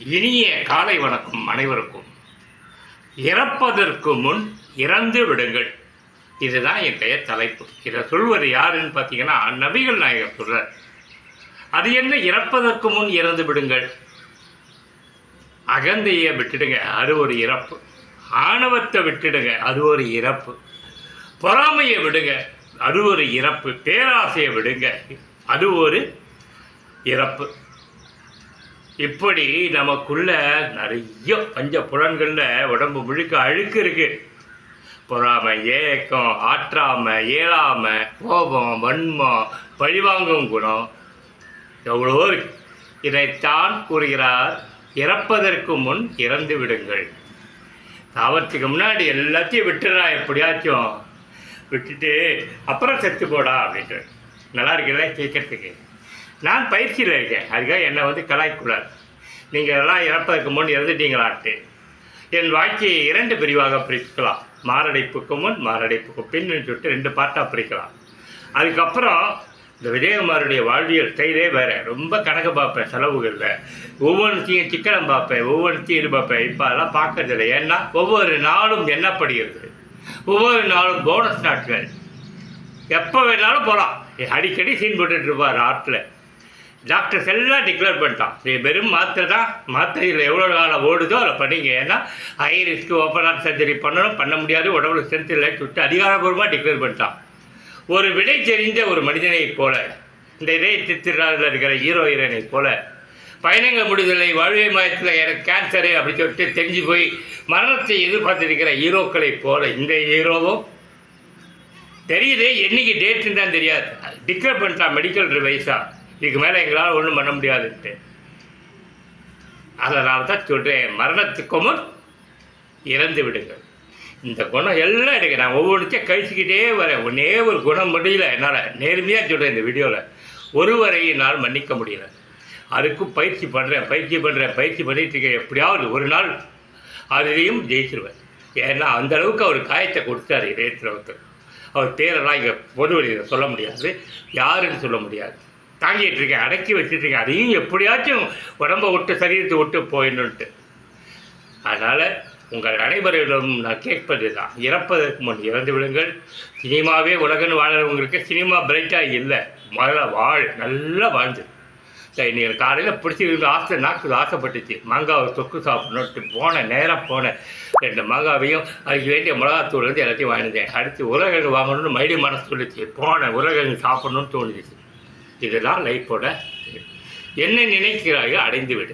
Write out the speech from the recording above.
இனிய காலை வணக்கம் அனைவருக்கும். இறப்பதற்கு முன் இறந்து விடுங்கள், இதுதான் என்னுடைய தலைப்பு. இதை சொல்வது யாருன்னு பார்த்தீங்கன்னா நபிகள் நாயகர் சொல்றார். அது என்ன இறப்பதற்கு முன் இறந்து விடுங்கள்? அகந்தையை விட்டுடுங்க, அது ஒரு இறப்பு. ஆணவத்தை விட்டுடுங்க, அது ஒரு இறப்பு. பொறாமையை விடுங்க, அது ஒரு இறப்பு. பேராசையை விடுங்க, அது ஒரு இறப்பு. இப்படி நமக்குள்ள நிறைய பஞ்ச புலன்களில் உடம்பு முழுக்க அழுக்கு இருக்கு. பொறாமை, ஏக்கம், ஆற்றாமை, ஏழாமை, கோபம், வன்மம், பழிவாங்கும் குணம் எவ்வளோ இருக்கு. இதைத்தான் கூறுகிறார், இறப்பதற்கு முன் இறந்து விடுங்கள். சாவத்துக்கு முன்னாடி எல்லாத்தையும் விட்டுறா, எப்படியாச்சும் விட்டுட்டு அப்புறம் செத்து போடா அப்படின்ட்டு. நல்லா இருக்குல்ல கேட்கறதுக்கு? நான் பயிற்சியில் இருக்கேன், அதுக்காக என்னை கலாய்க்கூடாது. நீங்கள் எல்லாம் இறப்பதற்கு முன் இறந்துட்டீங்களான்ட்டு. என் வாழ்க்கையை 2 பிரிவாக பிரிக்கலாம். மாரடைப்புக்கு முன், மாரடைப்புக்கு பின்னு சொல்லிட்டு 2 பார்ட்டாக பிரிக்கலாம். அதுக்கப்புறம் இந்த விஜயகுமாருடைய வாழ்வியல் ஸ்டைலே வேறு. ரொம்ப கணக்கு பார்ப்பேன், செலவுகளில் ஒவ்வொன்றுத்தையும் சிக்கனம் பார்ப்பேன், ஒவ்வொன்றுத்தையும் இது பார்ப்பேன். இப்போ அதெல்லாம் பார்க்கறதில்லை. ஏன்னா ஒவ்வொரு நாளும் எண்ணப்படுகிறது. ஒவ்வொரு நாளும் போனஸ் நாட்கள். எப்போ வேணாலும் போகலாம். அடிக்கடி சீன் போட்டுட்டு இருப்பார் ஆட்டில். டாக்டர்ஸ் எல்லாம் டிக்ளேர் பண்ணிட்டான், வெறும் மாத்திரை தான், மாத்திரையில் எவ்வளோ காலம் ஓடுதோ அதை பண்ணிங்க. ஏன்னா ஹை ரிஸ்க்கு ஓப்பன் ஹார்ட் சர்ஜரி பண்ணணும், பண்ண முடியாது, உடம்புல ஸ்ட்ரென்த் இல்லை சொல்லிட்டு அதிகாரப்பூர்வமாக டிக்ளேர் பண்ணிட்டான். ஒரு விடை தெரிந்த ஒரு மனிதனை போல, இந்த இதய திருத்திராவில் இருக்கிற ஹீரோயினை போல, பயணங்கள் முடிதலை, வாழ்வை மாயத்தில் எனக்கு கேன்சரு அப்படின்னு சொல்லிட்டு தெரிஞ்சு போய் மரணத்தை எதிர்பார்த்துருக்கிற ஹீரோக்களை போல இந்த ஹீரோவும் தெரியுது. என்றைக்கு டேட்டுன்னு தான் தெரியாது, டிக்ளேர் பண்ணிட்டான் மெடிக்கல் ரிவைஸாக. இதுக்கு மேலே எங்களால் ஒன்றும் பண்ண முடியாதுன்ட்டு. அதனால தான் சொல்கிறேன், மரணத்துக்கு முன் இறந்து விடுங்கள். இந்த குணம் எல்லாம் எனக்கு நான் ஒவ்வொன்றுத்தையும் கழிச்சிக்கிட்டே வரேன். ஒன்றே ஒரு குணம் முடியல என்னால். நேர்மையாக சொல்கிறேன், இந்த வீடியோவில் ஒருவரை என்னால் மன்னிக்க முடியல. அதுக்கும் பயிற்சி பண்ணிகிட்டு இருக்கேன். எப்படியாவது ஒரு நாள் அதுலேயும் ஜெயிச்சிருவேன். ஏன்னா அந்தளவுக்கு அவர் காயத்தை கொடுத்தாரு இதயத்தில் ஒருத்தர். அவர் பேரெல்லாம் இங்கே பொது வழியில் சொல்ல முடியாது, யாருன்னு சொல்ல முடியாது. தாங்கிட்டு இருக்கேன், அடக்கி வச்சுட்ருக்கேன். அதையும் எப்படியாச்சும் உடம்பை விட்டு சரீரத்தை விட்டு போயிடணுன்ட்டு. அதனால் உங்கள் அனைவரிடம் நான் கேட்பது தான், இறப்பதற்கு முன் இறந்து விடுங்கள். சினிமாவே உலகன்னு வாழறவங்களுக்கு சினிமா பிரைட்டாக இல்லை. முதல்ல நல்லா வாழ்ந்து. இன்னைக்கு காலையில் பிடிச்சிருந்து நாக்கு ஆசைப்பட்டுச்சு, மாங்காவை தொக்கு சாப்பிடணுன்ட்டு நேராக போனேன். 2 மாங்காவையும் அதுக்கு வேண்டிய மிளகாத்தூள்லேருந்து எல்லாத்தையும் வாங்கினேன். அடுத்து உருளைக்கிழங்கு வாங்கணும்னு மைடி மனசு சொல்லிச்சு. உருளைக்கிழங்கு சாப்பிட்ணுன்னு தோணுச்சு. இதுதான் லைஃபோட. என்ன நினைக்கிறாயோ அடைந்து விடு.